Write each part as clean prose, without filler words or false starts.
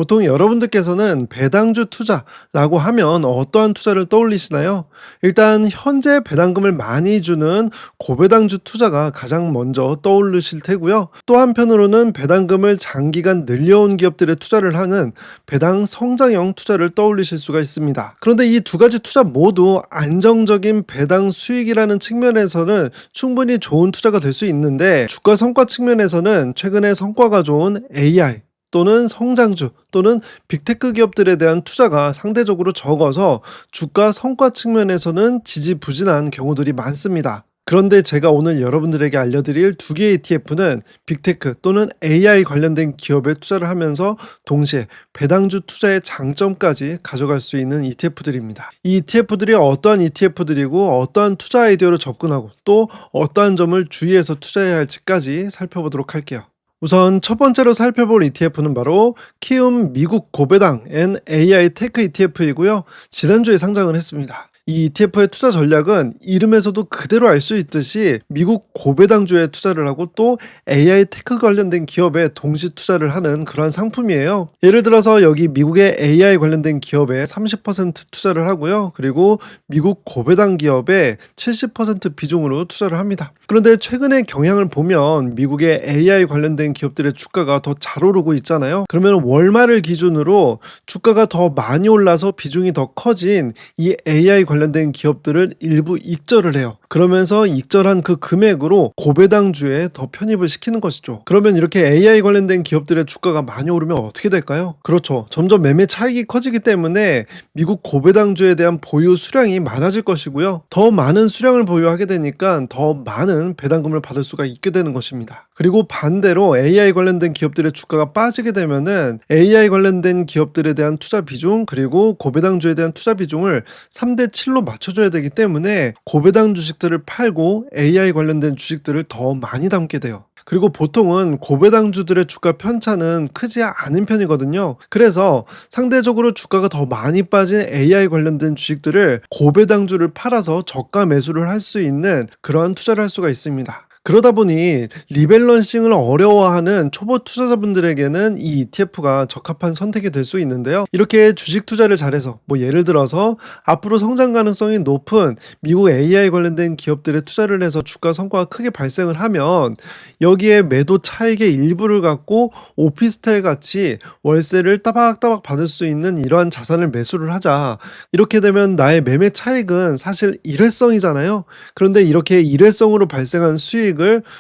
보통 여러분들께서는 배당주 투자라고 하면 어떠한 투자를 떠올리시나요? 일단 현재 배당금을 많이 주는 고배당주 투자가 가장 먼저 떠오르실 테고요. 또 한편으로는 배당금을 장기간 늘려온 기업들에 투자를 하는 배당 성장형 투자를 떠올리실 수가 있습니다. 그런데 이 두 가지 투자 모두 안정적인 배당 수익이라는 측면에서는 충분히 좋은 투자가 될 수 있는데, 주가 성과 측면에서는 최근에 성과가 좋은 AI 또는 성장주 또는 빅테크 기업들에 대한 투자가 상대적으로 적어서 주가 성과 측면에서는 지지부진한 경우들이 많습니다. 그런데 제가 오늘 여러분들에게 알려드릴 두 개의 ETF는 빅테크 또는 AI 관련된 기업에 투자를 하면서 동시에 배당주 투자의 장점까지 가져갈 수 있는 ETF들입니다. 이 ETF들이 어떠한 ETF들이고 어떠한 투자 아이디어로 접근하고 또 어떠한 점을 주의해서 투자해야 할지까지 살펴보도록 할게요. 우선 첫 번째로 살펴볼 ETF는 바로 키움 미국 고배당 앤 AI 테크 ETF이고요. 지난주에 상장을 했습니다. 이 ETF의 투자 전략은 이름에서도 그대로 알 수 있듯이 미국 고배당주에 투자를 하고 또 AI 테크 관련된 기업에 동시 투자를 하는 그런 상품이에요. 예를 들어서 여기 미국의 AI 관련된 기업에 30% 투자를 하고요. 그리고 미국 고배당 기업에 70% 비중으로 투자를 합니다. 그런데 최근의 경향을 보면 미국의 AI 관련된 기업들의 주가가 더 잘 오르고 있잖아요. 그러면 월말을 기준으로 주가가 더 많이 올라서 비중이 더 커진 이 AI 관련된 기업들을 일부 익절을 해요. 그러면서 익절한 그 금액으로 고배당주에 더 편입을 시키는 것이죠. 그러면 이렇게 AI 관련된 기업들의 주가가 많이 오르면 어떻게 될까요? 그렇죠. 점점 매매 차익이 커지기 때문에 미국 고배당주에 대한 보유 수량이 많아질 것이고요. 더 많은 수량을 보유하게 되니까 더 많은 배당금을 받을 수가 있게 되는 것입니다. 그리고 반대로 AI 관련된 기업들의 주가가 빠지게 되면은 AI 관련된 기업들에 대한 투자 비중 그리고 고배당주에 대한 투자 비중을 3대 7로 맞춰줘야 되기 때문에 고배당 주식들을 팔고 AI 관련된 주식들을 더 많이 담게 돼요. 그리고 보통은 고배당주들의 주가 편차는 크지 않은 편이거든요. 그래서 상대적으로 주가가 더 많이 빠진 AI 관련된 주식들을 고배당주를 팔아서 저가 매수를 할 수 있는 그러한 투자를 할 수가 있습니다. 그러다 보니 리밸런싱을 어려워하는 초보 투자자분들에게는 이 ETF가 적합한 선택이 될 수 있는데요. 이렇게 주식 투자를 잘해서 예를 들어서 앞으로 성장 가능성이 높은 미국 AI 관련된 기업들에 투자를 해서 주가 성과가 크게 발생을 하면 여기에 매도 차익의 일부를 갖고 오피스텔 같이 월세를 따박따박 받을 수 있는 이러한 자산을 매수를 하자. 이렇게 되면 나의 매매 차익은 사실 일회성이잖아요. 그런데 이렇게 일회성으로 발생한 수익을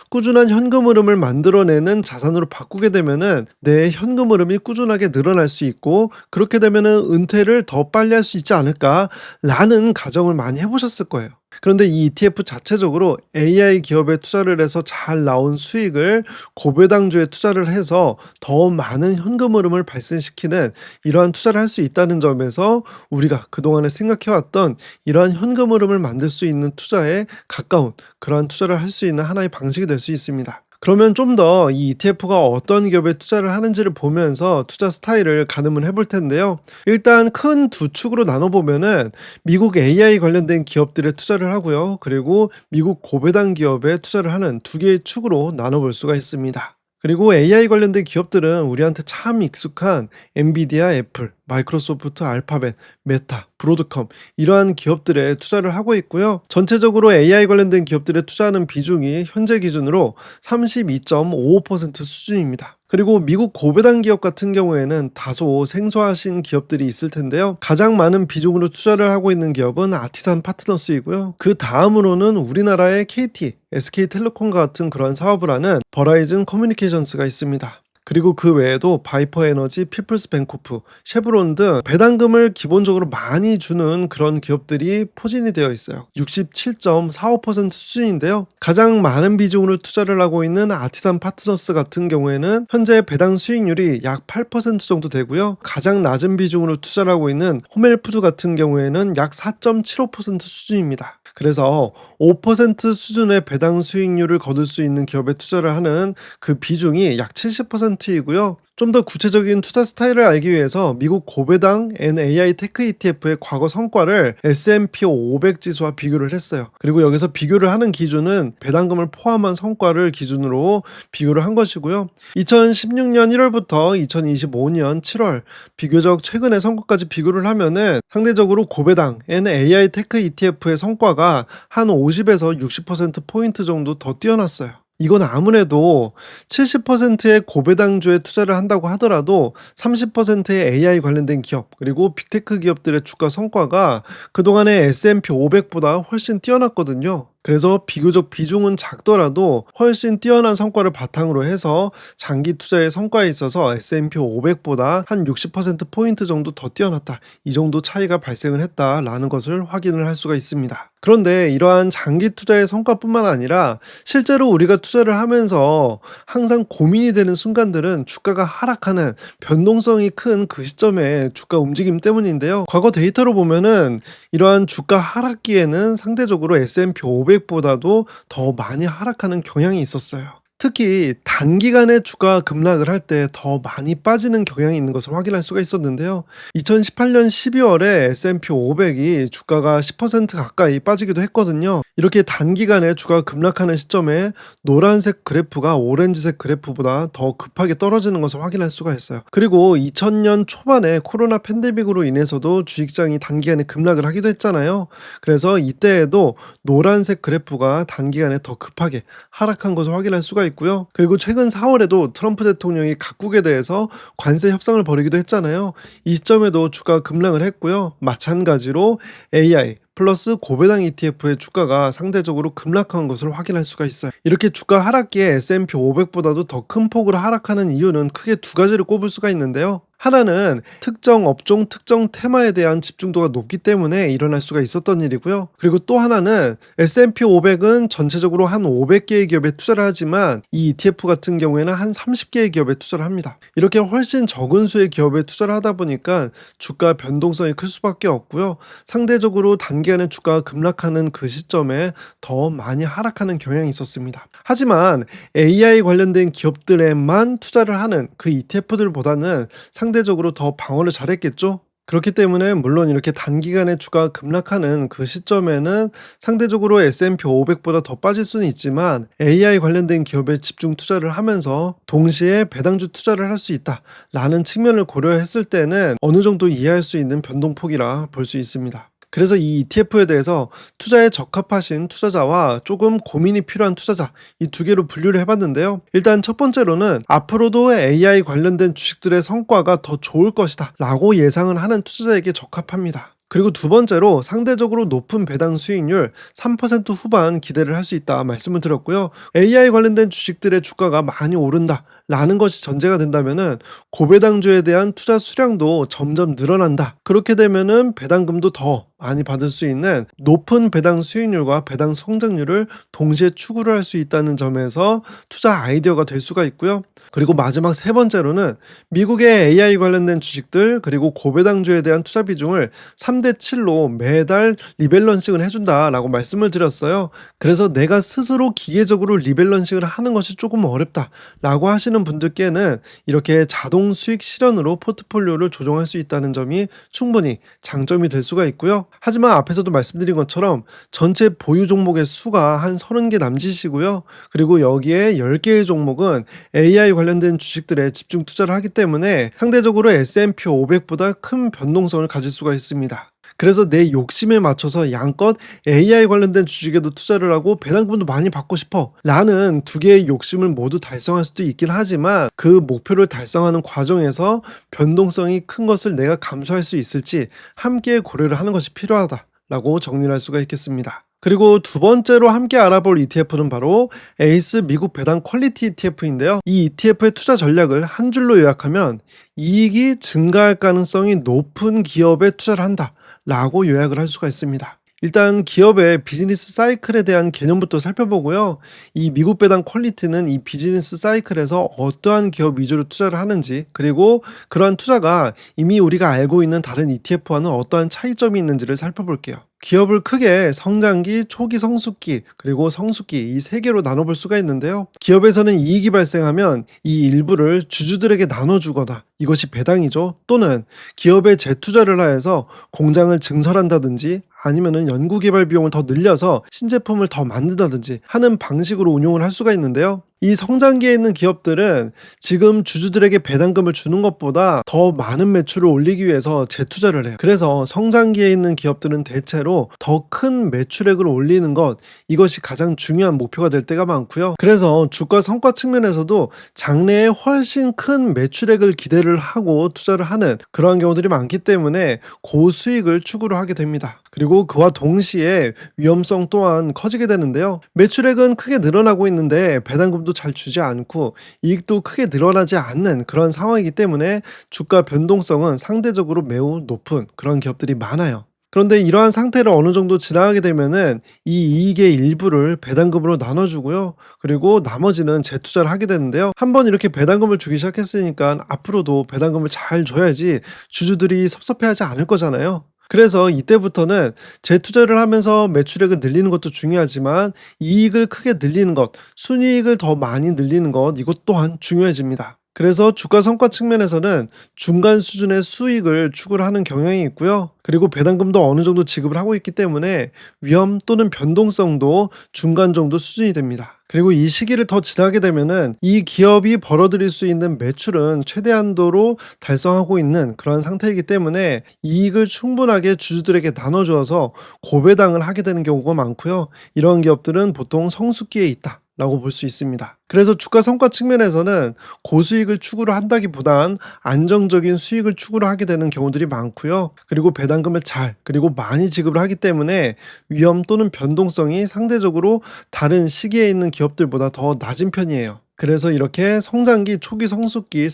꾸준한 현금 흐름을 만들어내는 자산으로 바꾸게 되면은 내 현금 흐름이 꾸준하게 늘어날 수 있고, 그렇게 되면은 은퇴를 더 빨리 할 수 있지 않을까라는 가정을 많이 해보셨을 거예요. 그런데 이 ETF 자체적으로 AI 기업에 투자를 해서 잘 나온 수익을 고배당주에 투자를 해서 더 많은 현금 흐름을 발생시키는 이러한 투자를 할 수 있다는 점에서 우리가 그동안에 생각해왔던 이러한 현금 흐름을 만들 수 있는 투자에 가까운 그러한 투자를 할 수 있는 하나의 방식이 될 수 있습니다. 그러면 좀 더 이 ETF가 어떤 기업에 투자를 하는지를 보면서 투자 스타일을 가늠을 해볼 텐데요. 일단 큰 두 축으로 나눠보면은 미국 AI 관련된 기업들에 투자를 하고요. 그리고 미국 고배당 기업에 투자를 하는 두 개의 축으로 나눠볼 수가 있습니다. 그리고 AI 관련된 기업들은 우리한테 참 익숙한 엔비디아, 애플, 마이크로소프트, 알파벳, 메타, 브로드컴 이러한 기업들에 투자를 하고 있고요. 전체적으로 AI 관련된 기업들에 투자하는 비중이 현재 기준으로 32.55% 수준입니다. 그리고 미국 고배당 기업 같은 경우에는 다소 생소하신 기업들이 있을 텐데요. 가장 많은 비중으로 투자를 하고 있는 기업은 아티산 파트너스이고요. 그 다음으로는 우리나라의 KT, SK텔레콤과 같은 그런 사업을 하는 버라이즌 커뮤니케이션스가 있습니다. 그리고 그 외에도 바이퍼 에너지, 피플스 뱅코프, 쉐브론 등 배당금을 기본적으로 많이 주는 그런 기업들이 포진이 되어 있어요. 67.45% 수준인데요. 가장 많은 비중으로 투자를 하고 있는 아티산 파트너스 같은 경우에는 현재 배당 수익률이 약 8% 정도 되고요. 가장 낮은 비중으로 투자를 하고 있는 호멜푸드 같은 경우에는 약 4.75% 수준입니다. 그래서 5% 수준의 배당 수익률을 거둘 수 있는 기업에 투자를 하는 그 비중이 약 70%이고요. 좀 더 구체적인 투자 스타일을 알기 위해서 미국 고배당 NAI 테크 ETF의 과거 성과를 S&P 500 지수와 비교를 했어요. 그리고 여기서 비교를 하는 기준은 배당금을 포함한 성과를 기준으로 비교를 한 것이고요. 2016년 1월부터 2025년 7월 비교적 최근의 성과까지 비교를 하면은 상대적으로 고배당 NAI 테크 ETF의 성과가 한 50에서 60%포인트 정도 더 뛰어났어요. 이건 아무래도 70%의 고배당주에 투자를 한다고 하더라도 30%의 AI 관련된 기업 그리고 빅테크 기업들의 주가 성과가 그동안의 S&P 500보다 훨씬 뛰어났거든요. 그래서 비교적 비중은 작더라도 훨씬 뛰어난 성과를 바탕으로 해서 장기 투자의 성과에 있어서 S&P 500보다 한 60%포인트 정도 더 뛰어났다. 이 정도 차이가 발생을 했다라는 것을 확인을 할 수가 있습니다. 그런데 이러한 장기 투자의 성과뿐만 아니라 실제로 우리가 투자를 하면서 항상 고민이 되는 순간들은 주가가 하락하는 변동성이 큰 그 시점의 주가 움직임 때문인데요. 과거 데이터로 보면은 이러한 주가 하락기에는 상대적으로 S&P 500보다도 더 많이 하락하는 경향이 있었어요. 특히 단기간에 주가 급락을 할 때 더 많이 빠지는 경향이 있는 것을 확인할 수가 있었는데요. 2018년 12월에 S&P 500이 주가가 10% 가까이 빠지기도 했거든요. 이렇게 단기간에 주가가 급락하는 시점에 노란색 그래프가 오렌지색 그래프보다 더 급하게 떨어지는 것을 확인할 수가 있어요. 그리고 2000년 초반에 코로나 팬데믹으로 인해서도 주식시장이 단기간에 급락을 하기도 했잖아요. 그래서 이때에도 노란색 그래프가 단기간에 더 급하게 하락한 것을 확인할 수가 있고요. 그리고 최근 4월에도 트럼프 대통령이 각국에 대해서 관세 협상을 벌이기도 했잖아요. 이 시점에도 주가가 급락을 했고요. 마찬가지로 AI 플러스 고배당 ETF의 주가가 상대적으로 급락한 것을 확인할 수가 있어요. 이렇게 주가 하락기에 S&P 500보다도 더 큰 폭으로 하락하는 이유는 크게 두 가지를 꼽을 수가 있는데요. 하나는 특정 업종, 특정 테마에 대한 집중도가 높기 때문에 일어날 수가 있었던 일이고요. 그리고 또 하나는 S&P 500은 전체적으로 한 500개의 기업에 투자를 하지만 이 ETF 같은 경우에는 한 30개의 기업에 투자를 합니다. 이렇게 훨씬 적은 수의 기업에 투자를 하다 보니까 주가 변동성이 클 수밖에 없고요. 상대적으로 단기간에 주가가 급락하는 그 시점에 더 많이 하락하는 경향이 있었습니다. 하지만 AI 관련된 기업들에만 투자를 하는 그 ETF들보다는 상대적으로 더 방어를 잘했겠죠? 그렇기 때문에 물론 이렇게 단기간에 주가가 급락하는 그 시점에는 상대적으로 S&P 500보다 더 빠질 수는 있지만 AI 관련된 기업에 집중 투자를 하면서 동시에 배당주 투자를 할 수 있다라는 측면을 고려했을 때는 어느 정도 이해할 수 있는 변동폭이라 볼 수 있습니다. 그래서 이 ETF에 대해서 투자에 적합하신 투자자와 조금 고민이 필요한 투자자 이 두 개로 분류를 해봤는데요. 일단 첫 번째로는 앞으로도 AI 관련된 주식들의 성과가 더 좋을 것이다 라고 예상을 하는 투자자에게 적합합니다. 그리고 두 번째로 상대적으로 높은 배당 수익률 3% 후반 기대를 할 수 있다 말씀을 드렸고요. AI 관련된 주식들의 주가가 많이 오른다 라는 것이 전제가 된다면은 고배당주에 대한 투자 수량도 점점 늘어난다. 그렇게 되면은 배당금도 더 많이 받을 수 있는 높은 배당 수익률과 배당 성장률을 동시에 추구를 할 수 있다는 점에서 투자 아이디어가 될 수가 있고요. 그리고 마지막 세 번째로는 미국의 AI 관련된 주식들 그리고 고배당주에 대한 투자 비중을 3대 7로 매달 리밸런싱을 해준다라고 말씀을 드렸어요. 그래서 내가 스스로 기계적으로 리밸런싱을 하는 것이 조금 어렵다라고 하시는 분들께는 이렇게 자동 수익 실현으로 포트폴리오를 조정할 수 있다는 점이 충분히 장점이 될 수가 있고요. 하지만 앞에서도 말씀드린 것처럼 전체 보유 종목의 수가 한 30개 남짓이고요. 그리고 여기에 10개의 종목은 AI 관련된 주식들에 집중 투자를 하기 때문에 상대적으로 S&P 500보다 큰 변동성을 가질 수가 있습니다. 그래서 내 욕심에 맞춰서 양껏 AI 관련된 주식에도 투자를 하고 배당금도 많이 받고 싶어 라는 두 개의 욕심을 모두 달성할 수도 있긴 하지만 그 목표를 달성하는 과정에서 변동성이 큰 것을 내가 감수할 수 있을지 함께 고려를 하는 것이 필요하다라고 정리를 할 수가 있겠습니다. 그리고 두 번째로 함께 알아볼 ETF는 바로 에이스 미국 배당 퀄리티 ETF인데요. 이 ETF의 투자 전략을 한 줄로 요약하면 이익이 증가할 가능성이 높은 기업에 투자를 한다 라고 요약을 할 수가 있습니다. 일단 기업의 비즈니스 사이클에 대한 개념부터 살펴보고요. 이 미국 배당 퀄리티는 이 비즈니스 사이클에서 어떠한 기업 위주로 투자를 하는지, 그리고 그러한 투자가 이미 우리가 알고 있는 다른 ETF와는 어떠한 차이점이 있는지를 살펴볼게요. 기업을 크게 성장기, 초기 성숙기, 그리고 성숙기 이 세 개로 나눠볼 수가 있는데요. 기업에서는 이익이 발생하면 이 일부를 주주들에게 나눠주거나, 이것이 배당이죠. 또는 기업에 재투자를 하여서 공장을 증설한다든지, 아니면은 연구개발 비용을 더 늘려서 신제품을 더 만든다든지 하는 방식으로 운용을 할 수가 있는데요. 이 성장기에 있는 기업들은 지금 주주들에게 배당금을 주는 것보다 더 많은 매출을 올리기 위해서 재투자를 해요. 그래서 성장기에 있는 기업들은 대체로 더 큰 매출액을 올리는 것, 이것이 가장 중요한 목표가 될 때가 많고요. 그래서 주가 성과 측면에서도 장래에 훨씬 큰 매출액을 기대를 하고 투자를 하는 그러한 경우들이 많기 때문에 고수익을 추구를 하게 됩니다. 그리고 그와 동시에 위험성 또한 커지게 되는데요. 매출액은 크게 늘어나고 있는데 배당금도 잘 주지 않고 이익도 크게 늘어나지 않는 그런 상황이기 때문에 주가 변동성은 상대적으로 매우 높은 그런 기업들이 많아요. 그런데 이러한 상태를 어느 정도 지나가게 되면은 이 이익의 일부를 배당금으로 나눠주고요. 그리고 나머지는 재투자를 하게 되는데요. 한번 이렇게 배당금을 주기 시작했으니까 앞으로도 배당금을 잘 줘야지 주주들이 섭섭해하지 않을 거잖아요. 그래서 이때부터는 재투자를 하면서 매출액을 늘리는 것도 중요하지만 이익을 크게 늘리는 것, 순이익을 더 많이 늘리는 것, 이것 또한 중요해집니다. 그래서 주가 성과 측면에서는 중간 수준의 수익을 추구를 하는 경향이 있고요. 그리고 배당금도 어느 정도 지급을 하고 있기 때문에 위험 또는 변동성도 중간 정도 수준이 됩니다. 그리고 이 시기를 더 지나게 되면은 이 기업이 벌어들일 수 있는 매출은 최대한도로 달성하고 있는 그런 상태이기 때문에 이익을 충분하게 주주들에게 나눠주어서 고배당을 하게 되는 경우가 많고요. 이런 기업들은 보통 성숙기에 있다 라고 볼 수 있습니다. 그래서 주가 성과 측면에서는 고수익을 추구를 한다기보단 안정적인 수익을 추구를 하게 되는 경우들이 많고요. 그리고 배당금을 그리고 많이 지급을 하기 때문에 위험 또는 변동성이 상대적으로 다른 시기에 있는 기업들보다 더 낮은 편이에요. 그래서 이렇게 성장기, 초기 성숙기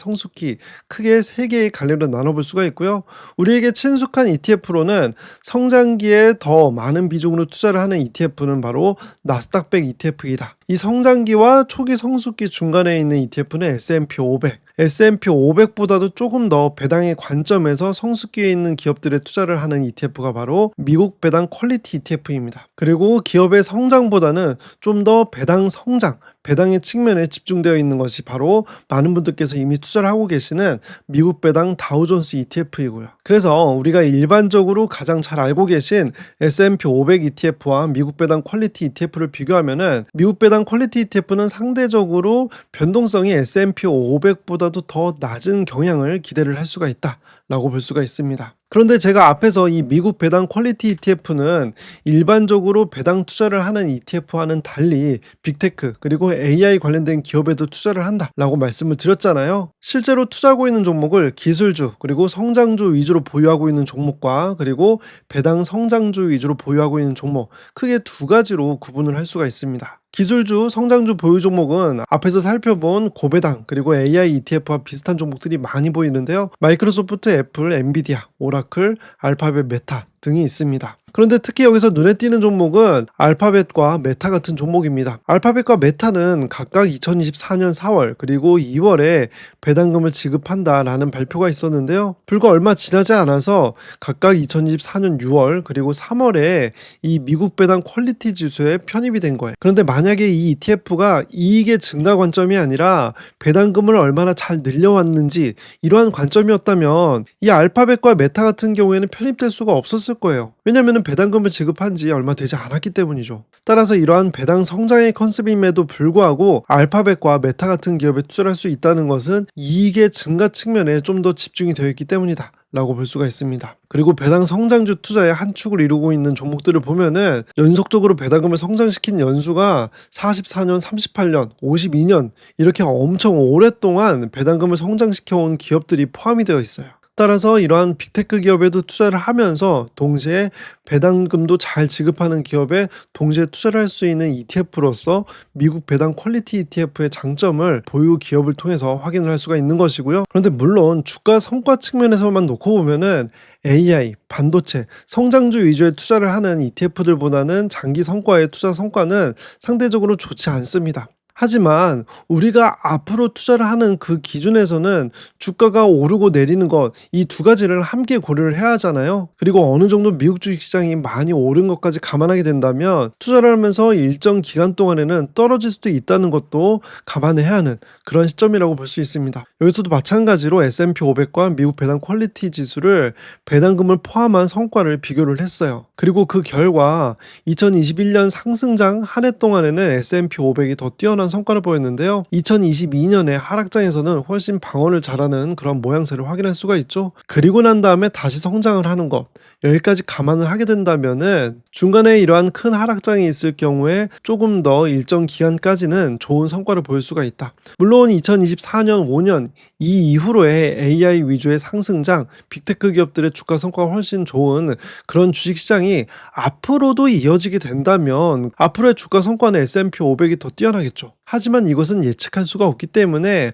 크게 세 개의 갈래로 나눠볼 수가 있고요. 우리에게 친숙한 ETF로는 성장기에 더 많은 비중으로 투자를 하는 ETF는 바로 나스닥100 ETF이다. 이 성장기와 초기 성숙기 중간에 있는 ETF는 S&P 500. S&P 500보다도 조금 더 배당의 관점에서 성숙기에 있는 기업들에 투자를 하는 ETF가 바로 미국 배당 퀄리티 ETF입니다. 그리고 기업의 성장보다는 좀 더 배당 성장, 배당의 측면에 집중되어 있는 것이 바로 많은 분들께서 이미 투자를 하고 계시는 미국 배당 다우존스 ETF이고요. 그래서 우리가 일반적으로 가장 잘 알고 계신 S&P 500 ETF와 미국 배당 퀄리티 ETF를 비교하면은 미국 배당 퀄리티 ETF는 상대적으로 변동성이 S&P 500보다도 더 낮은 경향을 기대를 할 수가 있다 라고 볼 수가 있습니다. 그런데 제가 앞에서 이 미국 배당 퀄리티 ETF는 일반적으로 배당 투자를 하는 ETF와는 달리 빅테크 그리고 AI 관련된 기업에도 투자를 한다라고 말씀을 드렸잖아요. 실제로 투자하고 있는 종목을 기술주 그리고 성장주 위주로 보유하고 있는 종목과 그리고 배당 성장주 위주로 보유하고 있는 종목, 크게 두 가지로 구분을 할 수가 있습니다. 기술주, 성장주 보유 종목은 앞에서 살펴본 고배당 그리고 AI ETF와 비슷한 종목들이 많이 보이는데요. 마이크로소프트, 애플, 엔비디아, 오라클, 알파벳, 메타 등이 있습니다. 그런데 특히 여기서 눈에 띄는 종목은 알파벳과 메타 같은 종목입니다. 알파벳과 메타는 각각 2024년 4월 그리고 2월에 배당금을 지급한다라는 발표가 있었는데요. 불과 얼마 지나지 않아서 각각 2024년 6월 그리고 3월에 이 미국 배당 퀄리티 지수에 편입이 된 거예요. 그런데 만약에 이 ETF가 이익의 증가 관점이 아니라 배당금을 얼마나 잘 늘려왔는지 이러한 관점이었다면 이 알파벳과 메타 같은 경우에는 편입될 수가 없었을 거예요. 왜냐하면 배당금을 지급한 지 얼마 되지 않았기 때문이죠. 따라서 이러한 배당 성장의 컨셉임에도 불구하고 알파벳과 메타 같은 기업에 투자를 할 수 있다는 것은 이익의 증가 측면에 좀 더 집중이 되어 있기 때문이다 라고 볼 수가 있습니다. 그리고 배당 성장주 투자의 한 축을 이루고 있는 종목들을 보면은 연속적으로 배당금을 성장시킨 연수가 44년, 38년, 52년 이렇게 엄청 오랫동안 배당금을 성장시켜온 기업들이 포함이 되어 있어요. 따라서 이러한 빅테크 기업에도 투자를 하면서 동시에 배당금도 잘 지급하는 기업에 동시에 투자를 할 수 있는 ETF로서 미국 배당 퀄리티 ETF의 장점을 보유 기업을 통해서 확인을 할 수가 있는 것이고요. 그런데 물론 주가 성과 측면에서만 놓고 보면은 AI, 반도체, 성장주 위주의 투자를 하는 ETF들보다는 장기 성과의 투자 성과는 상대적으로 좋지 않습니다. 하지만 우리가 앞으로 투자를 하는 그 기준에서는 주가가 오르고 내리는 것, 이 두 가지를 함께 고려를 해야 하잖아요. 그리고 어느 정도 미국 주식시장이 많이 오른 것까지 감안하게 된다면 투자를 하면서 일정 기간 동안에는 떨어질 수도 있다는 것도 감안해야 하는 그런 시점이라고 볼 수 있습니다. 여기서도 마찬가지로 S&P 500과 미국 배당 퀄리티 지수를 배당금을 포함한 성과를 비교를 했어요. 그리고 그 결과 2021년 상승장 한 해 동안에는 S&P 500이 더 뛰어난 성과를 보였는데요. 2022년에 하락장에서는 훨씬 방어를 잘하는 그런 모양새를 확인할 수가 있죠. 그리고 난 다음에 다시 성장을 하는 것, 여기까지 감안을 하게 된다면은 중간에 이러한 큰 하락장이 있을 경우에 조금 더 일정 기간까지는 좋은 성과를 보일 수가 있다. 물론 2024년, 5년 이 이후로의 AI 위주의 상승장, 빅테크 기업들의 주가 성과가 훨씬 좋은 그런 주식시장이 앞으로도 이어지게 된다면 앞으로의 주가 성과는 S&P 500이 더 뛰어나겠죠. 하지만 이것은 예측할 수가 없기 때문에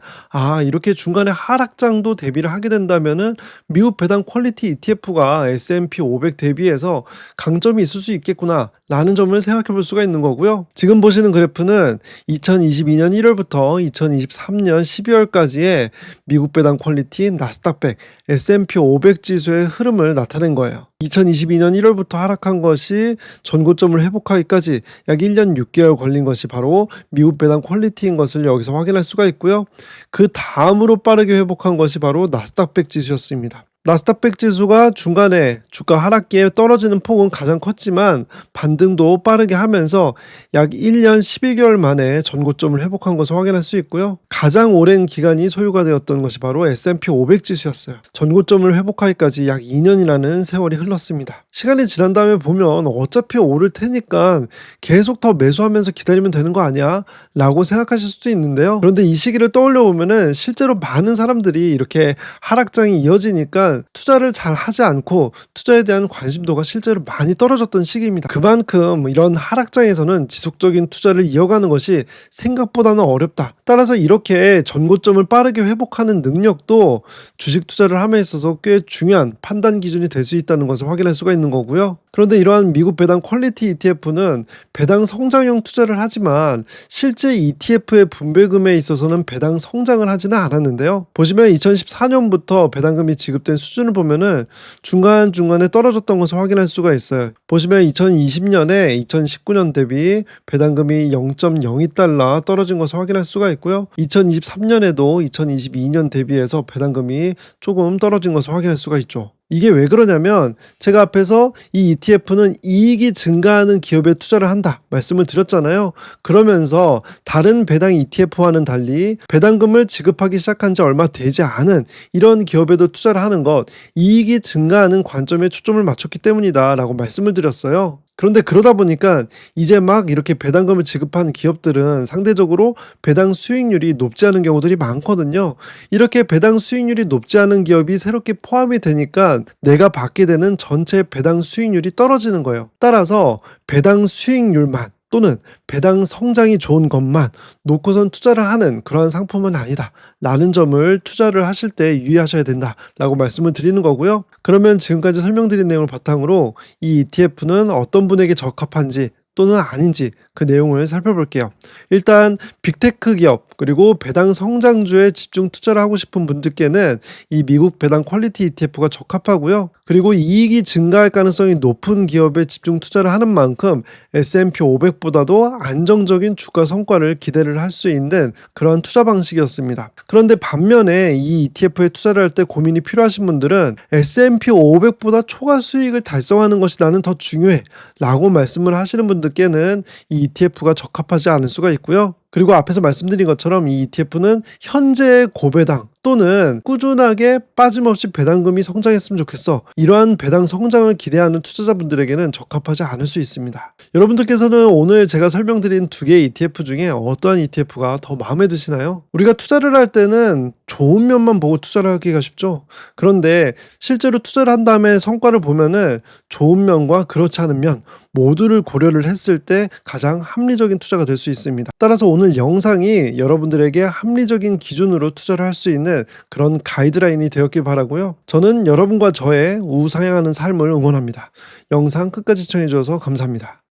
이렇게 중간에 하락장도 대비를 하게 된다면은 미국 배당 퀄리티 ETF가 S&P 500 대비해서 강점이 있을 수 있겠구나 라는 점을 생각해 볼 수가 있는 거고요. 지금 보시는 그래프는 2022년 1월부터 2023년 12월까지의 미국 배당 퀄리티 나스닥 100, S&P 500 지수의 흐름을 나타낸 거예요. 2022년 1월부터 하락한 것이 전고점을 회복하기까지 약 1년 6개월 걸린 것이 바로 미국 배당 퀄리티인 것을 여기서 확인할 수가 있고요. 그 다음으로 빠르게 회복한 것이 바로 나스닥 100 지수였습니다. 나스닥 100 지수가 중간에 주가 하락기에 떨어지는 폭은 가장 컸지만 반등도 빠르게 하면서 약 1년 11개월 만에 전고점을 회복한 것을 확인할 수 있고요. 가장 오랜 기간이 소요가 되었던 것이 바로 S&P 500 지수였어요. 전고점을 회복하기까지 약 2년이라는 세월이 흘렀습니다. 시간이 지난 다음에 보면 어차피 오를 테니까 계속 더 매수하면서 기다리면 되는 거 아니야? 라고 생각하실 수도 있는데요. 그런데 이 시기를 떠올려 보면은 실제로 많은 사람들이 이렇게 하락장이 이어지니까 투자를 잘 하지 않고 투자에 대한 관심도가 실제로 많이 떨어졌던 시기입니다. 그만큼 이런 하락장에서는 지속적인 투자를 이어가는 것이 생각보다는 어렵다. 따라서 이렇게 전고점을 빠르게 회복하는 능력도 주식 투자를 함에 있어서 꽤 중요한 판단 기준이 될 수 있다는 것을 확인할 수가 있는 거고요. 그런데 이러한 미국 배당 퀄리티 ETF는 배당 성장형 투자를 하지만 실제 ETF의 분배금에 있어서는 배당 성장을 하지는 않았는데요. 보시면 2014년부터 배당금이 지급된 수준을 보면은 중간중간에 떨어졌던 것을 확인할 수가 있어요. 보시면 2020년에 2019년 대비 배당금이 0.02달러 떨어진 것을 확인할 수가 있고요. 2023년에도 2022년 대비해서 배당금이 조금 떨어진 것을 확인할 수가 있죠. 이게 왜 그러냐면 제가 앞에서 이 ETF는 이익이 증가하는 기업에 투자를 한다 말씀을 드렸잖아요. 그러면서 다른 배당 ETF와는 달리 배당금을 지급하기 시작한 지 얼마 되지 않은 이런 기업에도 투자를 하는 것, 이익이 증가하는 관점에 초점을 맞췄기 때문이다 라고 말씀을 드렸어요. 그런데 그러다 보니까 이제 막 이렇게 배당금을 지급하는 기업들은 상대적으로 배당 수익률이 높지 않은 경우들이 많거든요. 이렇게 배당 수익률이 높지 않은 기업이 새롭게 포함이 되니까 내가 받게 되는 전체 배당 수익률이 떨어지는 거예요. 따라서 배당 수익률만 또는 배당 성장이 좋은 것만 놓고선 투자를 하는 그러한 상품은 아니다 라는 점을 투자를 하실 때 유의하셔야 된다 라고 말씀을 드리는 거고요. 그러면 지금까지 설명드린 내용을 바탕으로 이 ETF는 어떤 분에게 적합한지 또는 아닌지 그 내용을 살펴볼게요. 일단 빅테크 기업 그리고 배당 성장주에 집중 투자를 하고 싶은 분들께는 이 미국 배당 퀄리티 ETF가 적합하고요. 그리고 이익이 증가할 가능성이 높은 기업에 집중 투자를 하는 만큼 S&P 500보다도 안정적인 주가 성과를 기대를 할 수 있는 그런 투자 방식이었습니다. 그런데 반면에 이 ETF에 투자를 할 때 고민이 필요하신 분들은 S&P 500보다 초과 수익을 달성하는 것이 나는 더 중요해 라고 말씀을 하시는 분들께는 이 ETF가 적합하지 않을 수가 있고요. 그리고 앞에서 말씀드린 것처럼 이 ETF는 현재의 고배당 또는 꾸준하게 빠짐없이 배당금이 성장했으면 좋겠어. 이러한 배당 성장을 기대하는 투자자분들에게는 적합하지 않을 수 있습니다. 여러분들께서는 오늘 제가 설명드린 두 개의 ETF 중에 어떠한 ETF가 더 마음에 드시나요? 우리가 투자를 할 때는 좋은 면만 보고 투자를 하기가 쉽죠. 그런데 실제로 투자를 한 다음에 성과를 보면은 좋은 면과 그렇지 않은 면 모두를 고려를 했을 때 가장 합리적인 투자가 될 수 있습니다. 따라서 오늘 영상이 여러분들에게 합리적인 기준으로 투자를 할 수 있는 그런 가이드라인이 되었길 바라고요. 저는 여러분과 저의 우상향하는 삶을 응원합니다. 영상 끝까지 시청해 주셔서 감사합니다.